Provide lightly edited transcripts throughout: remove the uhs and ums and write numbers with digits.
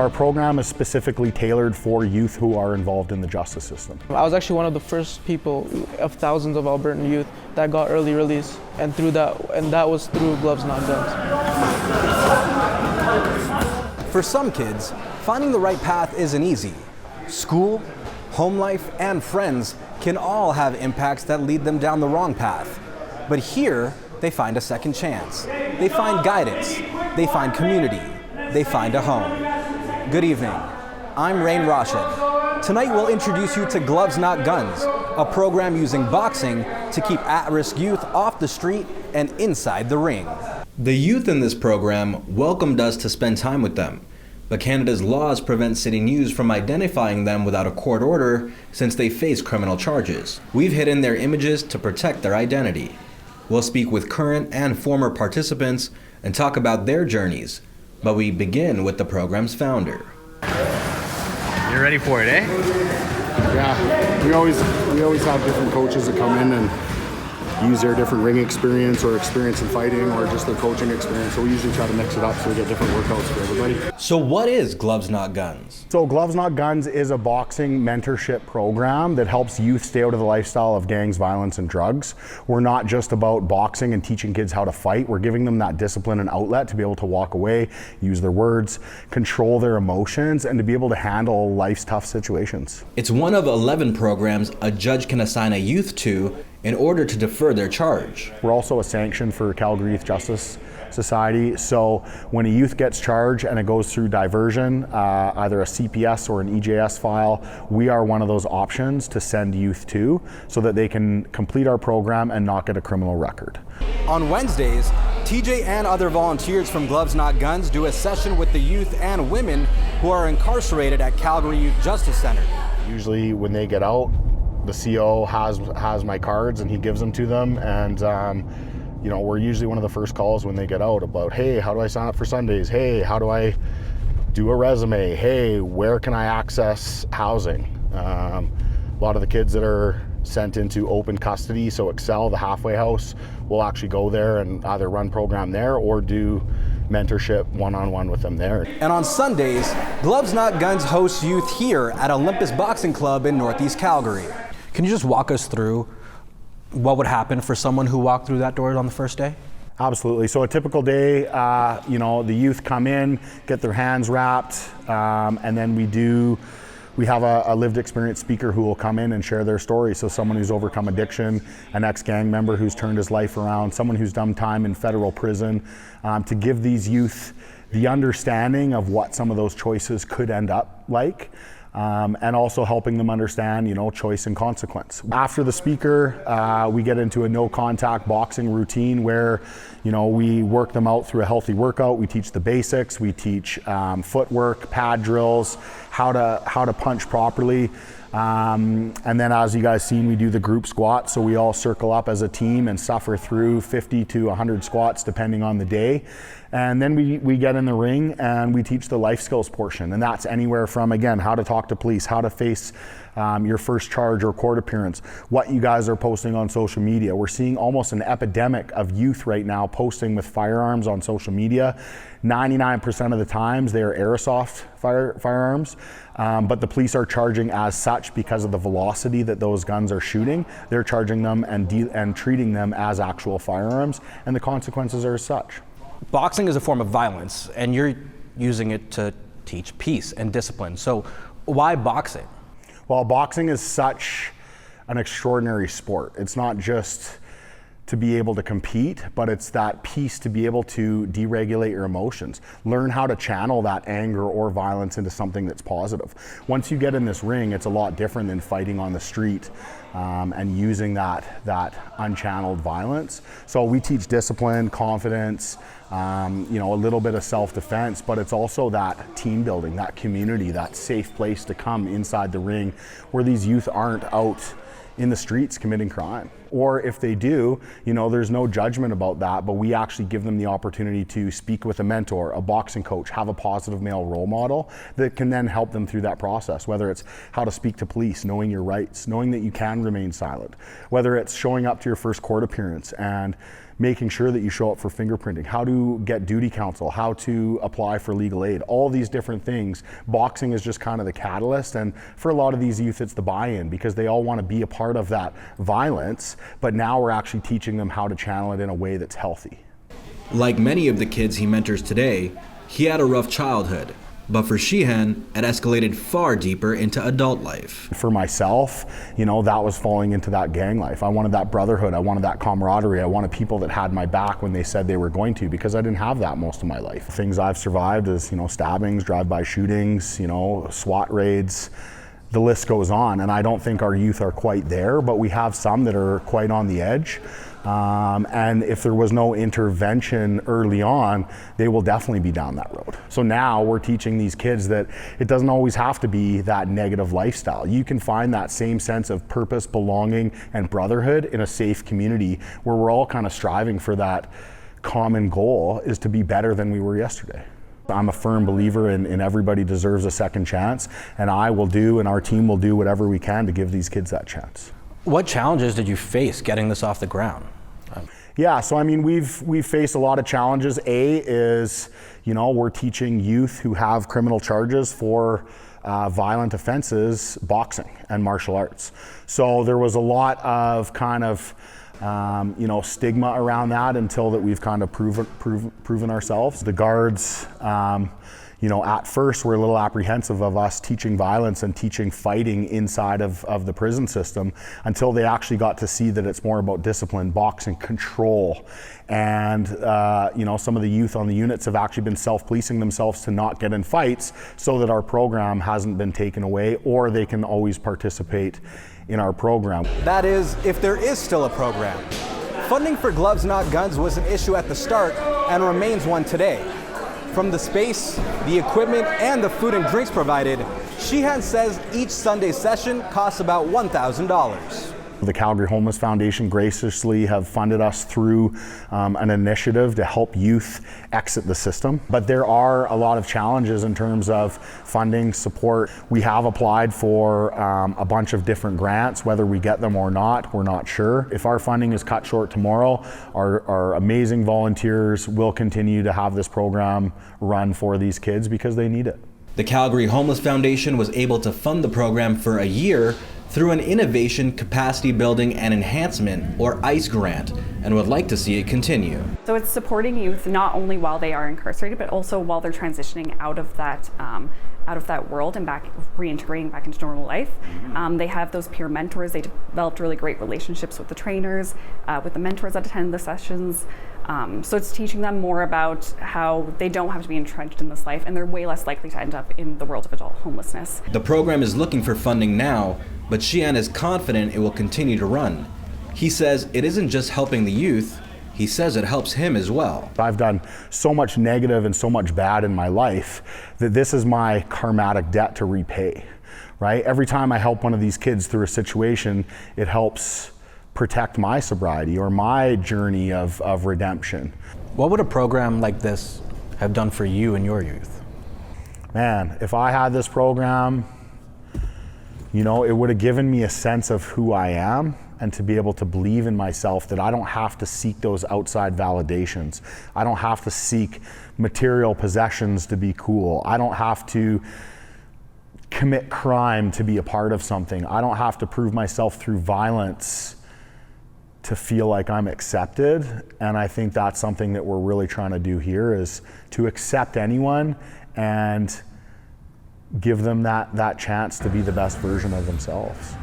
Our program is specifically tailored for youth who are involved in the justice system. I was actually one of the first people of thousands of Albertan youth that got early release, and that was through Gloves Not Guns. For some kids, finding the right path isn't easy. School, home life, and friends can all have impacts that lead them down the wrong path. But here, they find a second chance. They find guidance. They find community. They find a home. Good evening. I'm Rayn Rashid. Tonight we'll introduce you to Gloves Not Guns, a program using boxing to keep at-risk youth off the street and inside the ring. The youth in this program welcomed us to spend time with them, but Canada's laws prevent CityNews from identifying them without a court order since they face criminal charges. We've hidden their images to protect their identity. We'll speak with current and former participants and talk about their journeys, but we begin with the program's founder. You're ready for it, eh? Yeah, we always have different coaches that come in and use their different ring experience or experience in fighting or just their coaching experience. So we usually try to mix it up so we get different workouts for everybody. So what is Gloves Not Guns? So Gloves Not Guns is a boxing mentorship program that helps youth stay out of the lifestyle of gangs, violence, and drugs. We're not just about boxing and teaching kids how to fight. We're giving them that discipline and outlet to be able to walk away, use their words, control their emotions, and to be able to handle life's tough situations. It's one of 11 programs a judge can assign a youth to in order to defer their charge. We're also a sanction for Calgary Youth Justice Society, so when a youth gets charged and it goes through diversion, either a CPS or an EJS file, we are one of those options to send youth to so that they can complete our program and not get a criminal record. On Wednesdays, TJ and other volunteers from Gloves Not Guns do a session with the youth and women who are incarcerated at Calgary Youth Justice Center. Usually when they get out, the CO has my cards and he gives them to them, and you know, we're usually one of the first calls when they get out about, hey, how do I sign up for Sundays? Hey, how do I do a resume? Hey, where can I access housing? A lot of the kids that are sent into open custody, so Excel, the halfway house, will actually go there and either run program there or do mentorship one-on-one with them there. And on Sundays, Gloves Not Guns hosts youth here at Olympus Boxing Club in Northeast Calgary. Can you just walk us through what would happen for someone who walked through that door on the first day? Absolutely. So a typical day, you know, the youth come in, get their hands wrapped, and then we have a lived experience speaker who will come in and share their story. So someone who's overcome addiction, an ex-gang member who's turned his life around, someone who's done time in federal prison, to give these youth the understanding of what some of those choices could end up like. And also helping them understand, you know, choice and consequence. After the speaker, we get into a no contact boxing routine where, you know, we work them out through a healthy workout. We teach the basics, we teach footwork, pad drills, how to punch properly. And then as you guys seen, we do the group squat. So we all circle up as a team and suffer through 50 to 100 squats depending on the day. And then we get in the ring and we teach the life skills portion. And that's anywhere from, again, how to talk to police, how to face your first charge or court appearance, what you guys are posting on social media. We're seeing almost an epidemic of youth right now posting with firearms on social media. 99% of the times they are airsoft firearms, but the police are charging as such because of the velocity that those guns are shooting. They're charging them and treating them as actual firearms, and the consequences are as such. Boxing is a form of violence, and you're using it to teach peace and discipline. So why boxing? Well, boxing is such an extraordinary sport. It's not just to be able to compete, but it's that piece to be able to deregulate your emotions. Learn how to channel that anger or violence into something that's positive. Once you get in this ring, it's a lot different than fighting on the street and using that unchanneled violence. So we teach discipline, confidence, you know, a little bit of self-defense, but it's also that team building, that community, that safe place to come inside the ring where these youth aren't out in the streets committing crime. Or if they do, you know, there's no judgment about that, but we actually give them the opportunity to speak with a mentor, a boxing coach, have a positive male role model that can then help them through that process, whether it's how to speak to police, knowing your rights, knowing that you can remain silent, whether it's showing up to your first court appearance and making sure that you show up for fingerprinting, how to get duty counsel, how to apply for legal aid, all these different things. Boxing is just kind of the catalyst, and for a lot of these youth it's the buy-in, because they all want to be a part of that violence, but now we're actually teaching them how to channel it in a way that's healthy. Like many of the kids he mentors today, he had a rough childhood. But for Sheehan, it escalated far deeper into adult life. For myself, that was falling into that gang life. I wanted that brotherhood, I wanted that camaraderie, I wanted people that had my back when they said they were going to, because I didn't have that most of my life. Things I've survived is, stabbings, drive-by shootings, SWAT raids, the list goes on. And I don't think our youth are quite there, but we have some that are quite on the edge. And if there was no intervention early on, they will definitely be down that road. So now we're teaching these kids that it doesn't always have to be that negative lifestyle. You can find that same sense of purpose, belonging, and brotherhood in a safe community where we're all kind of striving for that common goal, is to be better than we were yesterday. I'm a firm believer in everybody deserves a second chance, and I will do, and our team will do whatever we can to give these kids that chance. What challenges did you face getting this off the ground? Yeah, so we've faced a lot of challenges. A is, we're teaching youth who have criminal charges for violent offenses, boxing and martial arts. So there was a lot of kind of stigma around that until that we've kind of proven ourselves. The guards, at first were a little apprehensive of us teaching violence and teaching fighting inside of the prison system, until they actually got to see that it's more about discipline, boxing, control. And, some of the youth on the units have actually been self-policing themselves to not get in fights, so that our program hasn't been taken away, or they can always participate in our program. That is, if there is still a program. Funding for Gloves Not Guns was an issue at the start and remains one today. From the space, the equipment, and the food and drinks provided, Sheehan says each Sunday session costs about $1,000. The Calgary Homeless Foundation graciously have funded us through an initiative to help youth exit the system. But there are a lot of challenges in terms of funding, support. We have applied for a bunch of different grants. Whether we get them or not, we're not sure. If our funding is cut short tomorrow, our amazing volunteers will continue to have this program run for these kids, because they need it. The Calgary Homeless Foundation was able to fund the program for a year through an Innovation, Capacity Building and Enhancement, or ICE grant, and would like to see it continue. So it's supporting youth not only while they are incarcerated, but also while they're transitioning out of that world and reintegrating back into normal life. They have those peer mentors. They developed really great relationships with the trainers, with the mentors that attend the sessions. So it's teaching them more about how they don't have to be entrenched in this life, and they're way less likely to end up in the world of adult homelessness. The program is looking for funding now, but Sheehan is confident it will continue to run. He says it isn't just helping the youth, he says it helps him as well. I've done so much negative and so much bad in my life that this is my karmatic debt to repay, right? Every time I help one of these kids through a situation, it helps protect my sobriety or my journey of redemption. What would a program like this have done for you and your youth? Man, if I had this program, it would have given me a sense of who I am, and to be able to believe in myself that I don't have to seek those outside validations. I don't have to seek material possessions to be cool. I don't have to commit crime to be a part of something. I don't have to prove myself through violence to feel like I'm accepted. And I think that's something that we're really trying to do here, is to accept anyone and give them that chance to be the best version of themselves.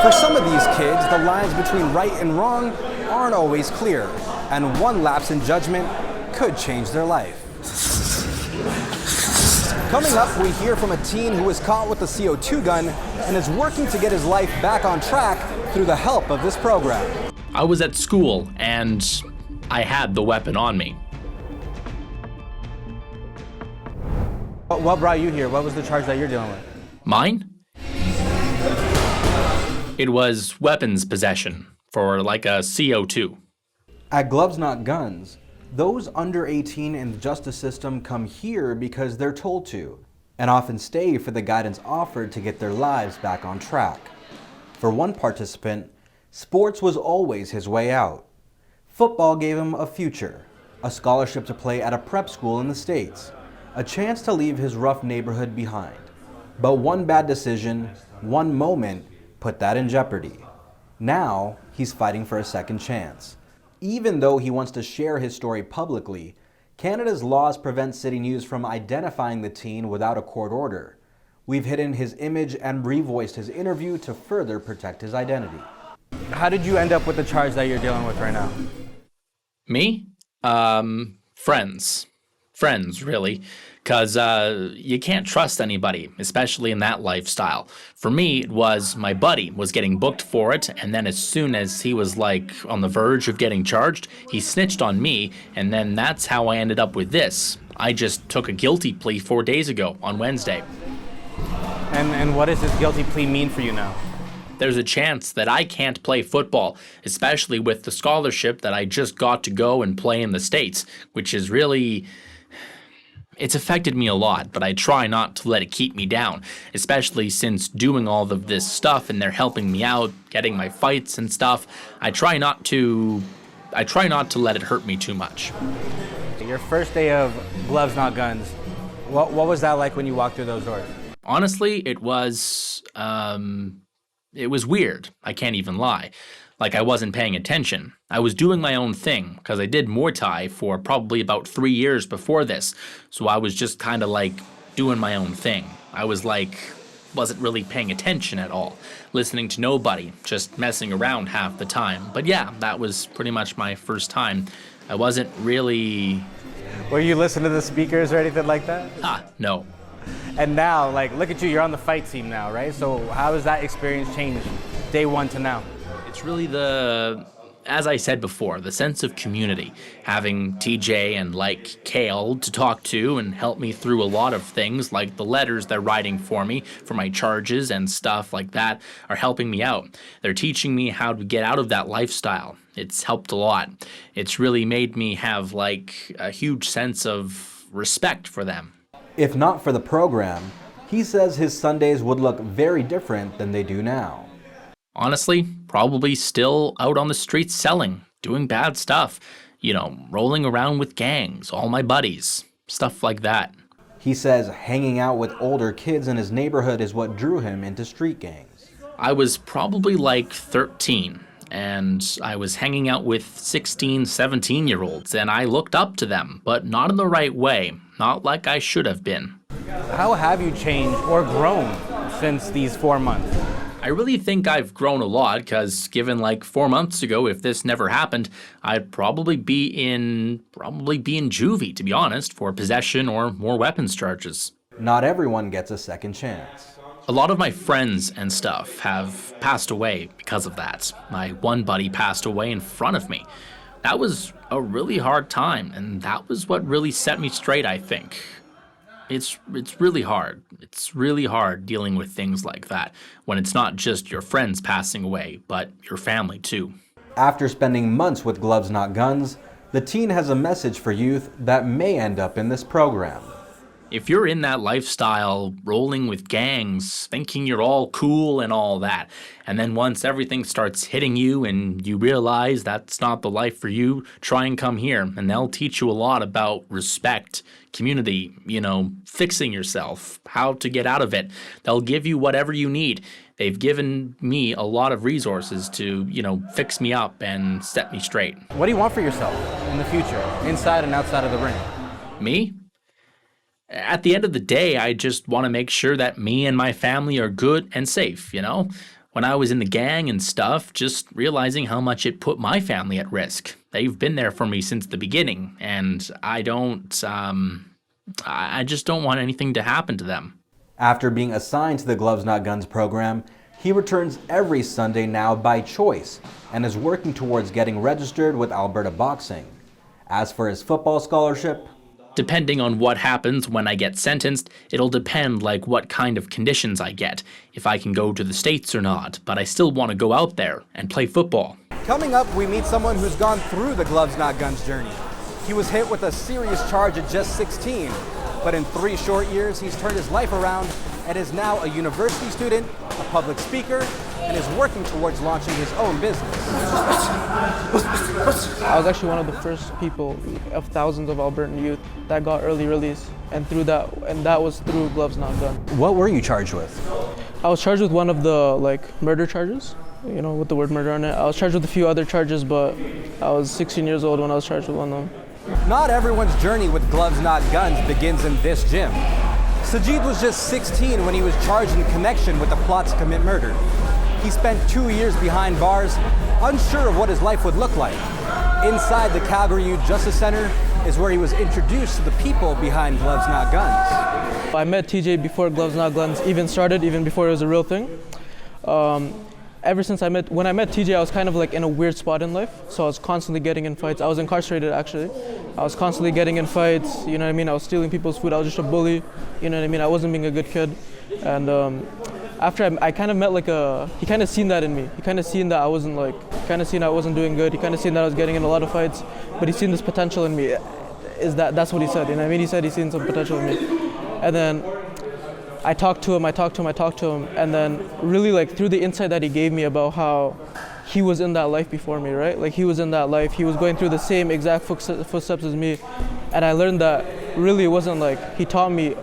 For some of these kids, the lines between right and wrong aren't always clear, and one lapse in judgment could change their life. Coming up, we hear from a teen who was caught with a CO2 gun and is working to get his life back on track through the help of this program. I was at school and I had the weapon on me. What brought you here? What was the charge that you're dealing with? Mine? It was weapons possession for like a CO2. At Gloves Not Guns, those under 18 in the justice system come here because they're told to, and often stay for the guidance offered to get their lives back on track. For one participant, sports was always his way out. Football gave him a future, a scholarship to play at a prep school in the States, a chance to leave his rough neighborhood behind. But one bad decision, one moment, put that in jeopardy. Now, he's fighting for a second chance. Even though he wants to share his story publicly, Canada's laws prevent CityNews from identifying the teen without a court order. We've hidden his image and revoiced his interview to further protect his identity. How did you end up with the charge that you're dealing with right now? Me? Friends. Friends, really. Because you can't trust anybody, especially in that lifestyle. For me, it was my buddy was getting booked for it, and then as soon as he was like on the verge of getting charged, he snitched on me, and then that's how I ended up with this. I just took a guilty plea 4 days ago on Wednesday. And what does this guilty plea mean for you now? There's a chance that I can't play football, especially with the scholarship that I just got to go and play in the States, which is really... It's affected me a lot, but I try not to let it keep me down, especially since doing all of this stuff and they're helping me out, getting my fights and stuff. I try not to let it hurt me too much. Your first day of Gloves Not Guns, what was that like when you walked through those doors? Honestly, it was weird. I can't even lie. Like I wasn't paying attention. I was doing my own thing because I did Muay Thai for probably about 3 years before this. So I was just kind of like doing my own thing. I was like, wasn't really paying attention at all. Listening to nobody, just messing around half the time. But yeah, that was pretty much my first time. I wasn't really... Were you listening to the speakers or anything like that? No. And now, like, look at you, you're on the fight team now, right? So how has that experience changed day one to now? It's really as I said before, the sense of community. Having TJ and like Kale to talk to and help me through a lot of things, like the letters they're writing for me for my charges and stuff like that are helping me out. They're teaching me how to get out of that lifestyle. It's helped a lot. It's really made me have like a huge sense of respect for them. If not for the program, he says his Sundays would look very different than they do now. Honestly, probably still out on the streets selling, doing bad stuff, rolling around with gangs, all my buddies, stuff like that. He says hanging out with older kids in his neighborhood is what drew him into street gangs. I was probably like 13, and I was hanging out with 16, 17-year-olds, and I looked up to them, but not in the right way, not like I should have been. How have you changed or grown since these 4 months? I really think I've grown a lot, because given like 4 months ago, if this never happened, I'd probably be in juvie, to be honest, for possession or more weapons charges. Not everyone gets a second chance. A lot of my friends and stuff have passed away because of that. My one buddy passed away in front of me. That was a really hard time, and that was what really set me straight, I think. It's really hard. It's really hard dealing with things like that when it's not just your friends passing away, but your family too. After spending months with Gloves Not Guns, the teen has a message for youth that may end up in this program. If you're in that lifestyle, rolling with gangs, thinking you're all cool and all that, and then once everything starts hitting you and you realize that's not the life for you, try and come here, and they'll teach you a lot about respect, community, fixing yourself, how to get out of it. They'll give you whatever you need. They've given me a lot of resources to, fix me up and set me straight. What do you want for yourself in the future, inside and outside of the ring? Me? At the end of the day, I just want to make sure that me and my family are good and safe, When I was in the gang and stuff, just realizing how much it put my family at risk. They've been there for me since the beginning, and I just don't want anything to happen to them. After being assigned to the Gloves Not Guns program, he returns every Sunday now by choice and is working towards getting registered with Alberta Boxing. As for his football scholarship, depending on what happens when I get sentenced, it'll depend like what kind of conditions I get, if I can go to the States or not, but I still want to go out there and play football. Coming up, we meet someone who's gone through the Gloves Not Guns journey. He was hit with a serious charge at just 16, but in 3 short years, he's turned his life around and is now a university student, a public speaker, and is working towards launching his own business. I was actually one of the first people of thousands of Albertan youth that got early release, and that was through Gloves Not Guns. What were you charged with? I was charged with one of the murder charges, with the word murder on it. I was charged with a few other charges, but I was 16 years old when I was charged with one of them. Not everyone's journey with Gloves Not Guns begins in this gym. Sajid was just 16 when he was charged in connection with the plot to commit murder. He spent 2 years behind bars, unsure of what his life would look like. Inside the Calgary Youth Justice Center is where he was introduced to the people behind Gloves Not Guns. I met TJ before Gloves Not Guns even started, even before it was a real thing. When I met TJ, I was kind of in a weird spot in life. So I was constantly getting in fights. I was incarcerated, actually. I was constantly getting in fights, I was stealing people's food. I was just a bully, I wasn't being a good kid. And after I kind of met he kind of seen that in me. He kind of seen that I wasn't doing good. He kind of seen that I was getting in a lot of fights, but he seen this potential in me. That's what he said, He said he seen some potential in me. And then I talked to him, and then really through the insight that he gave me about how he was in that life before me, right? He was in that life, he was going through the same exact footsteps as me, and I learned that really it wasn't he taught me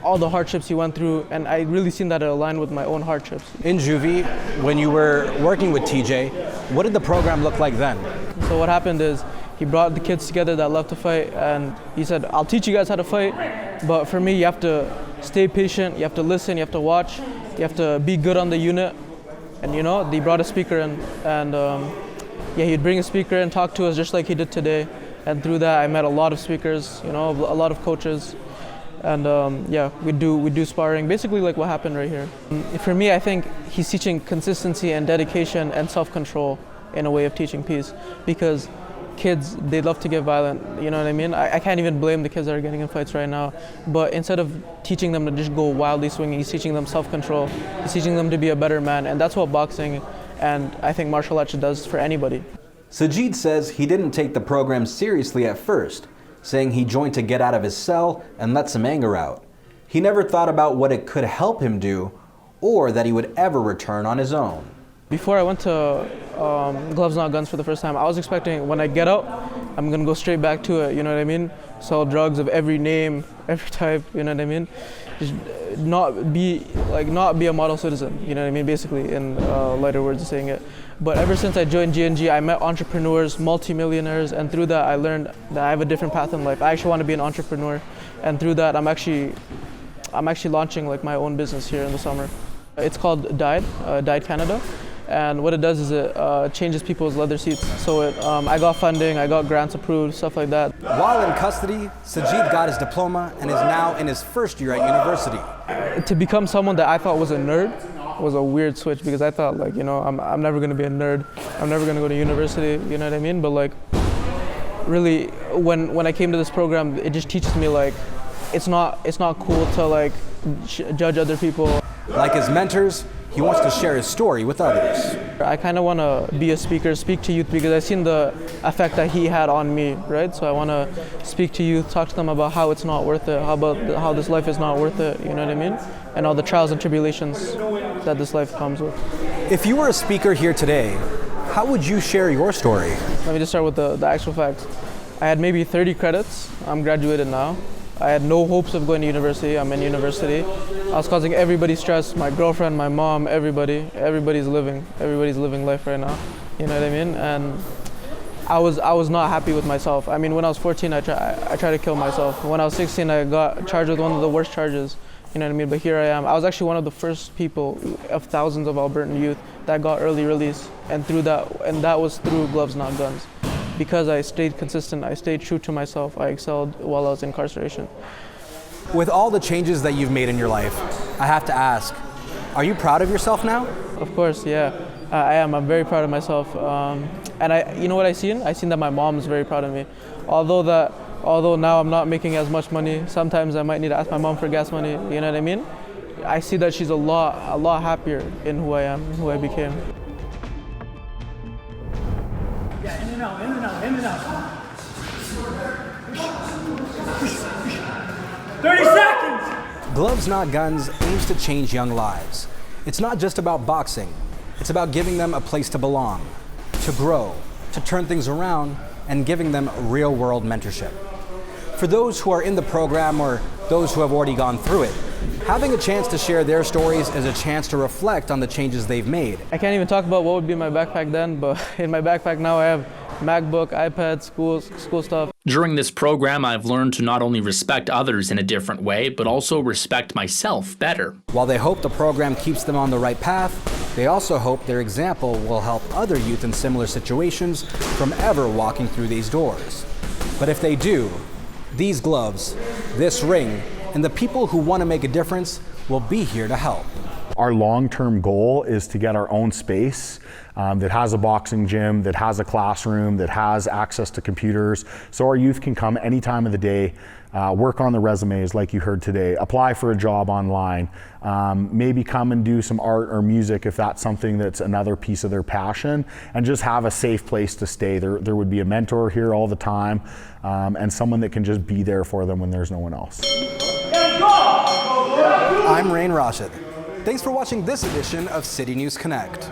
all the hardships he went through, and I really seen that it aligned with my own hardships. In juvie, when you were working with TJ, what did the program look like then? So what happened is he brought the kids together that love to fight, and he said, I'll teach you guys how to fight, but for me, you have to stay patient, you have to listen, you have to watch, you have to be good on the unit. And they brought a speaker in, and he'd bring a speaker and talk to us just like he did today. And through that, I met a lot of speakers, a lot of coaches. And we do sparring, basically like what happened right here. For me, I think he's teaching consistency and dedication and self-control in a way of teaching peace, because kids, they love to get violent, you know what I mean? I can't even blame the kids that are getting in fights right now, but instead of teaching them to just go wildly swinging, he's teaching them self-control, he's teaching them to be a better man, and that's what boxing and I think martial arts does for anybody. Sajid says he didn't take the program seriously at first, saying he joined to get out of his cell and let some anger out. He never thought about what it could help him do, or that he would ever return on his own. Before I went to Gloves Not Guns for the first time, I was expecting when I get out, I'm gonna go straight back to it, you know what I mean? Sell drugs of every name, every type, you know what I mean? Just not be a model citizen, you know what I mean? Basically, in lighter words of saying it. But ever since I joined GNG, I met entrepreneurs, multimillionaires, and through that I learned that I have a different path in life. I actually want to be an entrepreneur, and through that I'm actually launching my own business here in the summer. It's called Died Canada. And what it does is it changes people's leather seats. So I got funding, I got grants approved, stuff like that. While in custody, Sajid got his diploma and is now in his first year at university. To become someone that I thought was a nerd was a weird switch, because I thought I'm never gonna be a nerd. I'm never gonna go to university, you know what I mean? But really, when I came to this program, it just teaches me it's not cool to judge other people. Like his mentors, he wants to share his story with others. I kind of want to be a speaker, speak to youth, because I've seen the effect that he had on me, right? So I want to speak to youth, talk to them about how it's not worth it, how this life is not worth it, you know what I mean? And all the trials and tribulations that this life comes with. If you were a speaker here today, how would you share your story? Let me just start with the actual facts. I had maybe 30 credits. I'm graduated now. I had no hopes of going to university. I'm in university. I was causing everybody stress, my girlfriend, my mom, everybody. Everybody's living life right now. You know what I mean? And I was not happy with myself. I mean, when I was 14, I tried to kill myself. When I was 16, I got charged with one of the worst charges. You know what I mean? But here I am. I was actually one of the first people of thousands of Albertan youth that got early release, and that was through Gloves Not Guns. Because I stayed consistent, I stayed true to myself, I excelled while I was in incarceration. With all the changes that you've made in your life, I have to ask, are you proud of yourself now? Of course, yeah, I am. I'm very proud of myself. And you know what I seen? I seen that my mom is very proud of me. Although now I'm not making as much money, sometimes I might need to ask my mom for gas money, you know what I mean? I see that she's a lot happier in who I am, who I became. Yeah, in and out, in and out, in and out. 30 seconds! Gloves Not Guns aims to change young lives. It's not just about boxing. It's about giving them a place to belong, to grow, to turn things around and giving them real-world mentorship. For those who are in the program or those who have already gone through it, having a chance to share their stories is a chance to reflect on the changes they've made. I can't even talk about what would be in my backpack then, but in my backpack now I have MacBook, iPad, school stuff. During this program, I've learned to not only respect others in a different way, but also respect myself better. While they hope the program keeps them on the right path, they also hope their example will help other youth in similar situations from ever walking through these doors. But if they do, these gloves, this ring, and the people who want to make a difference will be here to help. Our long-term goal is to get our own space that has a boxing gym, that has a classroom, that has access to computers, so our youth can come any time of the day, work on the resumes like you heard today, apply for a job online, maybe come and do some art or music if that's something that's another piece of their passion, and just have a safe place to stay. There would be a mentor here all the time, and someone that can just be there for them when there's no one else. I'm Rayn Rashid. Thanks for watching this edition of City News Connect.